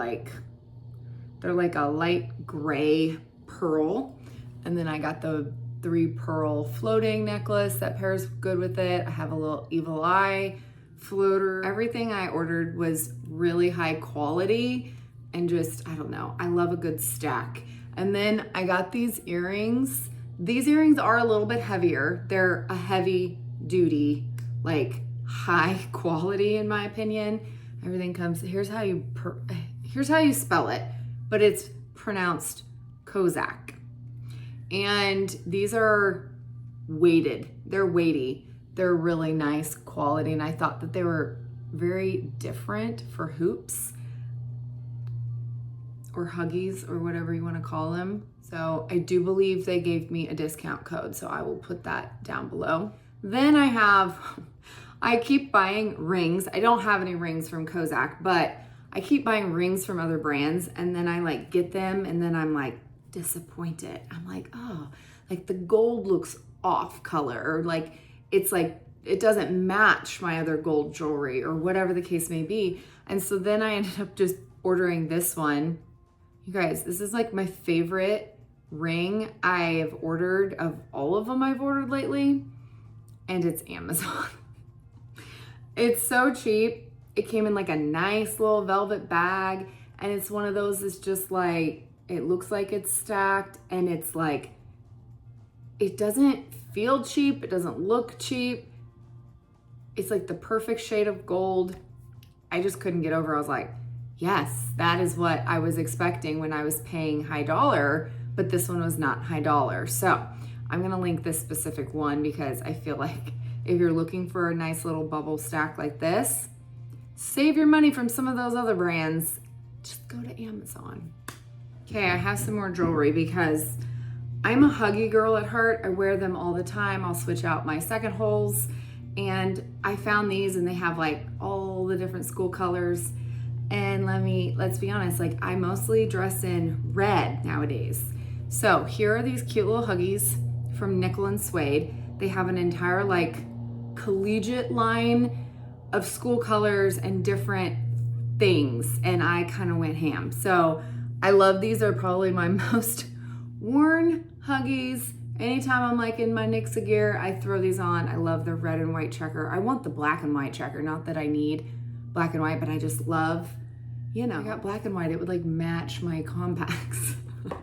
they're like a light gray pearl. And then I got the 3 pearl floating necklace that pairs good with it. I have a little evil eye floater. Everything I ordered was really high quality. And just, I don't know, I love a good stack. And then I got these earrings. These earrings are a little bit heavier. They're a heavy duty, high quality in my opinion. Everything comes, here's how you spell it, but it's pronounced Kozak. And these are weighted. They're weighty. They're really nice quality. And I thought that they were very different for hoops or huggies or whatever you want to call them. So I do believe they gave me a discount code, so I will put that down below. Then I keep buying rings. I don't have any rings from Kozak, but I keep buying rings from other brands, and then I get them, and then I'm disappointed. I'm oh, the gold looks off color, or it's it doesn't match my other gold jewelry or whatever the case may be. And so then I ended up just ordering this one. You guys, this is my favorite ring I've ordered of all of them I've ordered lately, and it's Amazon. It's so cheap. It came in a nice little velvet bag, and it's one of those that's just it looks like it's stacked, and it's it doesn't feel cheap, it doesn't look cheap. It's the perfect shade of gold. I just couldn't get over. I was yes, that is what I was expecting when I was paying high dollar, but this one was not high dollar. So I'm gonna link this specific one because I feel if you're looking for a nice little bubble stack like this, save your money from some of those other brands, just go to Amazon. Okay, I have some more jewelry because I'm a huggy girl at heart. I wear them all the time. I'll switch out my second holes, and I found these, and they have all the different school colors. And let's be honest, I mostly dress in red nowadays. So here are these cute little huggies from Nickel and Suede. They have an entire collegiate line of school colors and different things, and I kind of went ham. So I love these. Are probably my most worn huggies. Anytime I'm in my Nixa gear, I throw these on. I love the red and white checker. I want the black and white checker, not that I need black and white, but I just love, I got black and white. It would match my compacts.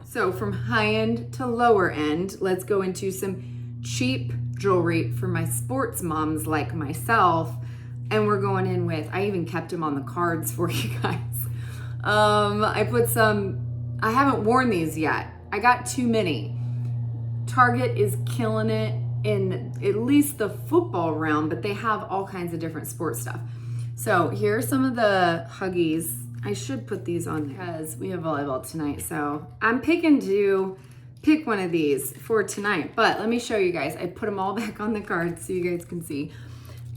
So from high end to lower end, let's go into some cheap jewelry for my sports moms like myself. And we're going in with, I even kept them on the cards for you guys. I put I haven't worn these yet. I got too many. Target is killing it in at least the football realm, but they have all kinds of different sports stuff. So here are some of the huggies. I should put these on because we have volleyball tonight. So I'm picking to pick one of these for tonight. But let me show you guys. I put them all back on the card so you guys can see.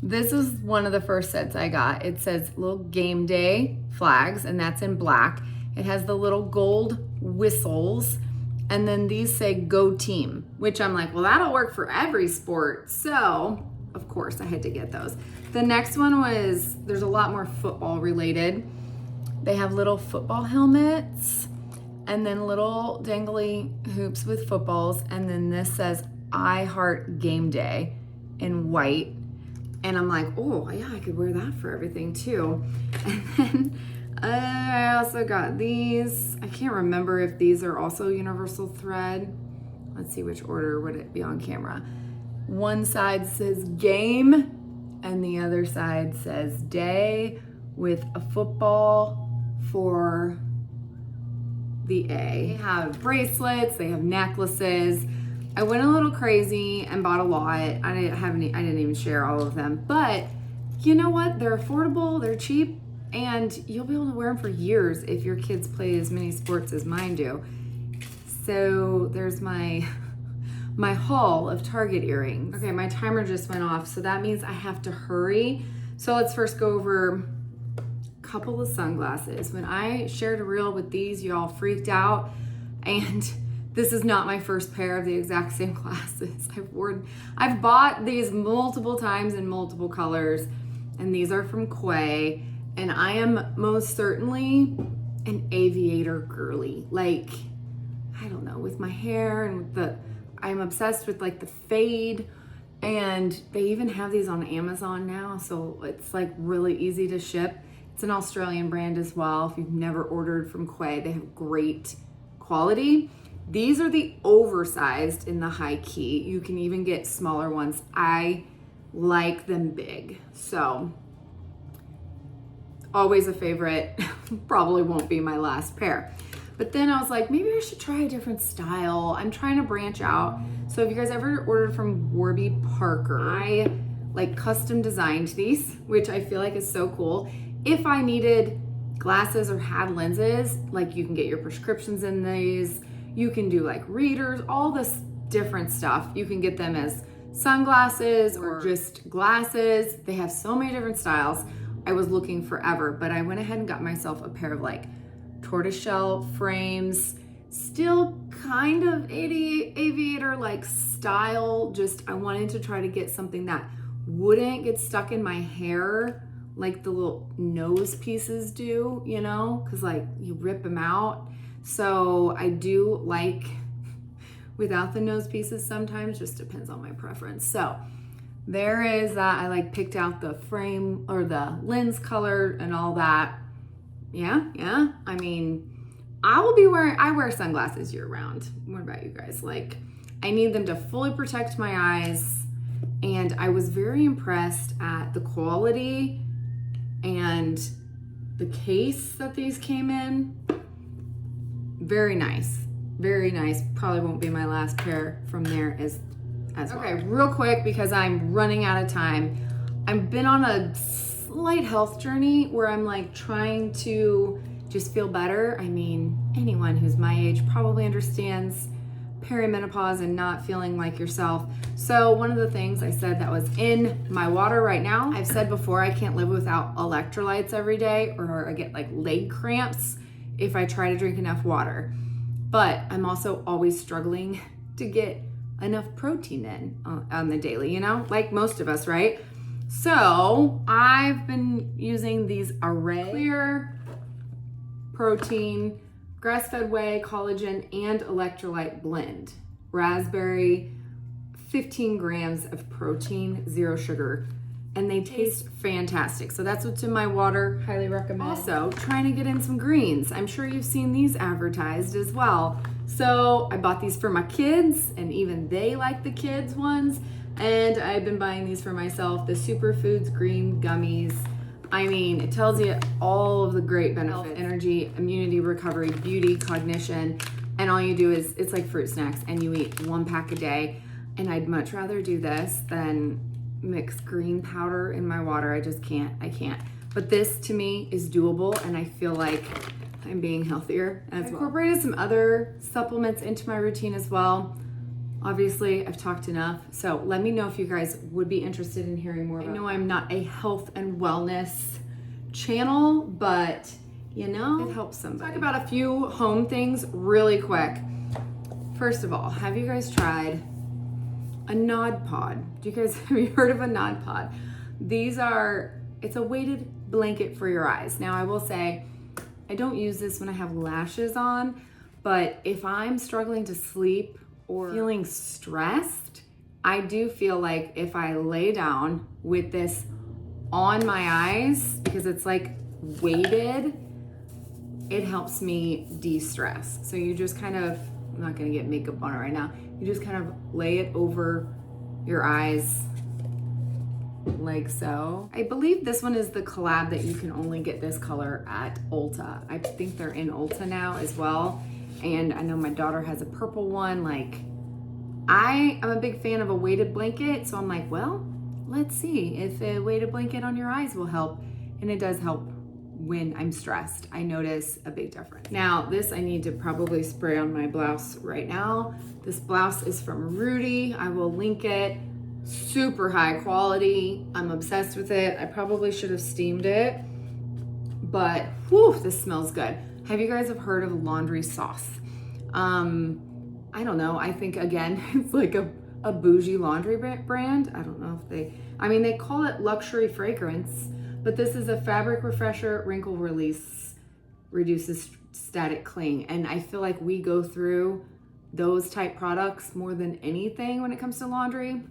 This is one of the first sets I got. It says little game day flags, and that's in black. It has the little gold whistles, and then these say go team, which I'm like, well, that'll work for every sport. So of course I had to get those. The next one was, there's a lot more football related. They have little football helmets and then little dangly hoops with footballs. And then this says I Heart Game Day in white. And I'm like, oh yeah, I could wear that for everything too. And then I also got these. I can't remember if these are also universal thread. Let's see which order would it be on camera. One side says game and the other side says day with a football for the A. They have bracelets, they have necklaces. I went a little crazy and bought a lot. I didn't even share all of them, but you know what? They're affordable, they're cheap, and you'll be able to wear them for years if your kids play as many sports as mine do. So there's my haul of Target earrings. Okay, my timer just went off, so that means I have to hurry. So let's first go over a couple of sunglasses. When I shared a reel with these, y'all freaked out, and this is not my first pair of the exact same glasses. I've bought these multiple times in multiple colors, and these are from Quay, and I am most certainly an aviator girly. Like, I don't know, with my hair and with I'm obsessed with like the fade, and they even have these on Amazon now, so it's like really easy to ship. It's an Australian brand as well. If you've never ordered from Quay, they have great quality. These are the oversized in the high key. You can even get smaller ones. I like them big, so always a favorite. Probably won't be my last pair. But then I was like, maybe I should try a different style. I'm trying to branch out. So if you guys ever ordered from Warby Parker, I like custom designed these, which I feel like is so cool. If I needed glasses or had lenses, like you can get your prescriptions in these. You can do like readers, all this different stuff. You can get them as sunglasses or just glasses. They have so many different styles. I was looking forever, but I went ahead and got myself a pair of like tortoiseshell frames, still kind of aviator like style. Just I wanted to try to get something that wouldn't get stuck in my hair like the little nose pieces do, you know, because like you rip them out. So I do like without the nose pieces sometimes, just depends on my preference. So there is that. I like picked out the frame or the lens color and all that. Yeah. I mean, I wear sunglasses year round. What about you guys? Like, I need them to fully protect my eyes, and I was very impressed at the quality and the case that these came in. Very nice. Probably won't be my last pair from there as well. Okay, real quick, because I'm running out of time. I've been on a slight health journey where I'm like trying to just feel better. I mean, anyone who's my age probably understands perimenopause and not feeling like yourself. So one of the things I said that was in my water right now, I've said before, I can't live without electrolytes every day, or I get like leg cramps if I try to drink enough water. But I'm also always struggling to get enough protein in on the daily, you know, like most of us, right? So I've been using these Array Clear Protein, grass-fed whey, collagen, and electrolyte blend. Raspberry, 15 grams of protein, 0 sugar, and they taste fantastic. So that's what's in my water, highly recommend. Also, trying to get in some greens. I'm sure you've seen these advertised as well. So I bought these for my kids, and even they like the kids ones. And I've been buying these for myself, the Superfoods Green Gummies. I mean, it tells you all of the great benefits: health, energy, immunity, recovery, beauty, cognition, and all you do is, it's like fruit snacks, and you eat 1 pack a day. And I'd much rather do this than mix green powder in my water. I just can't, I can't. But this to me is doable, and I feel like I'm being healthier as well. I incorporated some other supplements into my routine as well. Obviously, I've talked enough, so let me know if you guys would be interested in hearing more. I know I'm not a health and wellness channel, but you know, it helps somebody. Talk about a few home things really quick. First of all, have you guys tried a Nod Pod? Have you heard of a Nod Pod? It's a weighted blanket for your eyes. Now I will say, I don't use this when I have lashes on, but if I'm struggling to sleep or feeling stressed, I do feel like if I lay down with this on my eyes, because it's like weighted, it helps me de-stress. So you just kind of, I'm not gonna get makeup on it right now, you just kind of lay it over your eyes like so. I believe this one is the collab that you can only get this color at Ulta. I think they're in Ulta now as well. And I know my daughter has a purple one. Like, I am a big fan of a weighted blanket, so I'm like, well, let's see if a weighted blanket on your eyes will help. And it does help when I'm stressed. I notice a big difference. Now, this I need to probably spray on my blouse right now. This blouse is from Rudy. I will link it. Super high quality. I'm obsessed with it. I probably should have steamed it, but whew, this smells good. Have you guys heard of laundry sauce? I don't know. I think, again, it's like a bougie laundry brand. I don't know if they call it luxury fragrance, but this is a fabric refresher, wrinkle release, reduces static cling. And I feel like we go through those type products more than anything when it comes to laundry,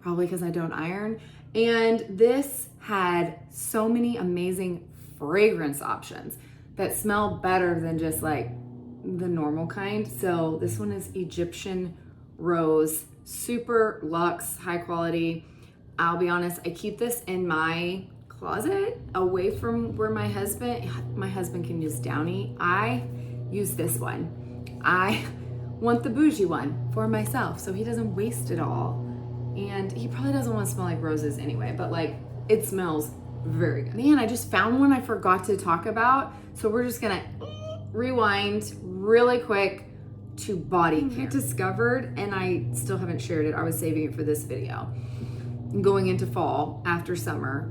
probably because I don't iron. And this had so many amazing fragrance options that smell better than just like the normal kind. So this one is Egyptian Rose, super luxe, high quality. I'll be honest, I keep this in my closet away from where my husband can use Downy. I use this one. I want the bougie one for myself so he doesn't waste it all. And he probably doesn't want to smell like roses anyway, but like, it smells very good. Man, I just found one I forgot to talk about. So we're just gonna rewind really quick to body care. I discovered, and I still haven't shared it. I was saving it for this video. Going into fall, after summer,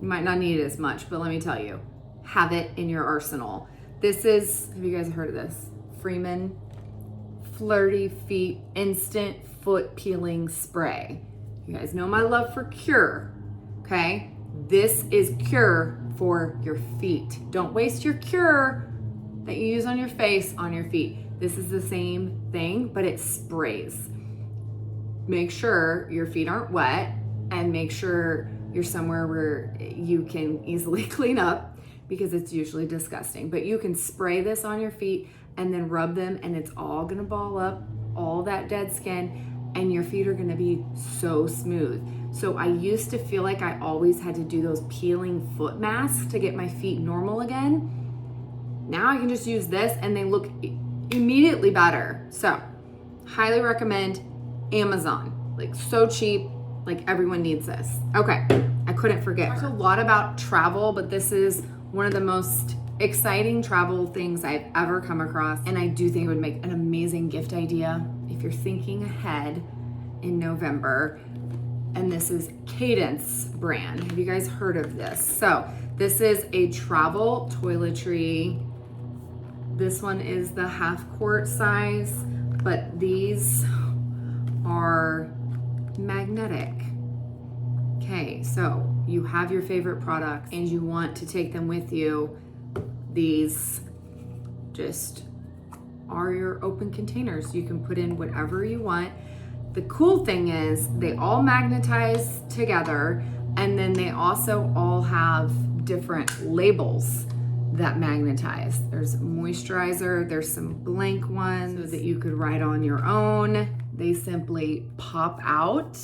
you might not need it as much, but let me tell you, have it in your arsenal. This is, have you guys heard of this? Freeman Flirty Feet Instant Foot Peeling Spray. You guys know my love for Cure, okay? This is Cure for your feet. Don't waste your Cure that you use on your face on your feet. This is the same thing, but it sprays. Make sure your feet aren't wet and make sure you're somewhere where you can easily clean up, because it's usually disgusting. But you can spray this on your feet and then rub them, and it's all gonna ball up, all that dead skin, and your feet are gonna be so smooth. So I used to feel like I always had to do those peeling foot masks to get my feet normal again. Now I can just use this and they look immediately better. So highly recommend Amazon. Like, so cheap, like everyone needs this. Okay, I couldn't forget. I talked a lot about travel, but this is one of the most exciting travel things I've ever come across. And I do think it would make an amazing gift idea if you're thinking ahead in November. And this is Cadence brand. Have you guys heard of this? So this is a travel toiletry. This one is the half quart size, but these are magnetic. Okay, so you have your favorite products and you want to take them with you. These just are your open containers. You can put in whatever you want. The cool thing is they all magnetize together, and then they also all have different labels that magnetize. There's moisturizer, there's some blank ones that you could write on your own. They simply pop out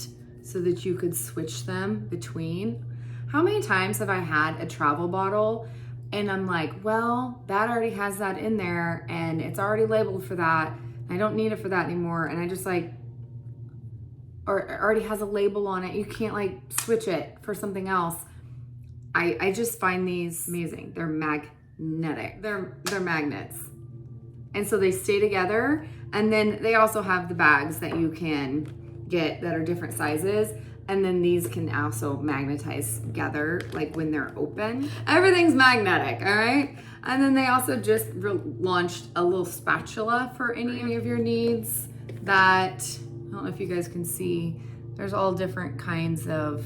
so that you could switch them between. How many times have I had a travel bottle and I'm like, well, that already has that in there and it's already labeled for that. I don't need it for that anymore. And I just like, or it already has a label on it. You can't like switch it for something else. I just find these amazing. They're magnetic. magnetic. They're magnets. And so they stay together. And then they also have the bags that you can get that are different sizes. And then these can also magnetize together, like when they're open. Everything's magnetic, all right? And then they also just launched a little spatula for any of your needs that, I don't know if you guys can see, there's all different kinds of,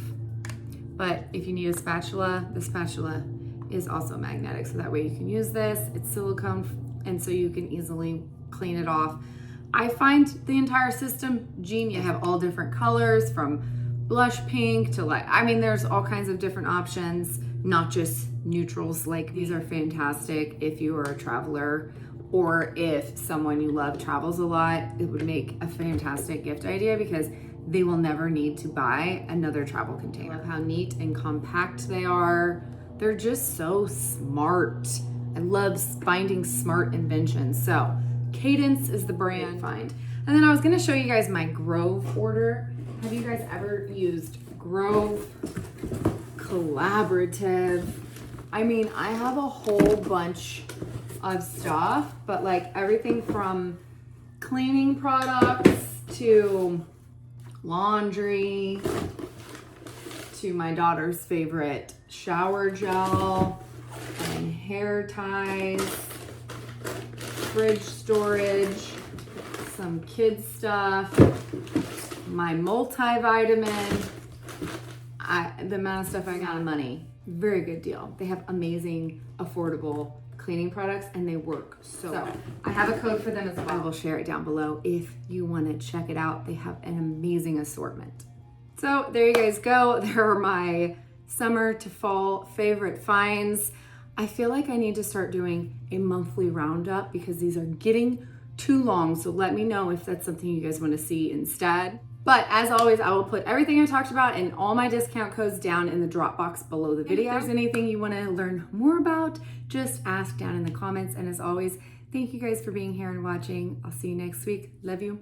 but if you need a spatula, the spatula is also magnetic. So that way you can use this. It's silicone, and so you can easily clean it off. I find the entire system genius. You have all different colors from blush pink to like, I mean, there's all kinds of different options, not just neutrals. Like these are fantastic if you are a traveler or if someone you love travels a lot. It would make a fantastic gift idea because they will never need to buy another travel container. I love how neat and compact they are. They're just so smart. I love finding smart inventions. So Cadence is the brand. Find. And then I was gonna show you guys my Grove order. Have you guys ever used Grove Collaborative? I mean, I have a whole bunch of stuff, but like everything from cleaning products to laundry to my daughter's favorite shower gel and hair ties, fridge storage, some kids stuff, my multivitamin, the amount of stuff I got on money. Very good deal. They have amazing, affordable cleaning products and they work so I have a code for them as well. I will share it down below if you want to check it out. They have an amazing assortment. So there you guys go. There are my summer to fall favorite finds. I feel like I need to start doing a monthly roundup because these are getting too long. So let me know if that's something you guys want to see instead. But as always, I will put everything I talked about and all my discount codes down in the drop box below the video. If there's anything you want to learn more about, just ask down in the comments. And as always, thank you guys for being here and watching. I'll see you next week. Love you.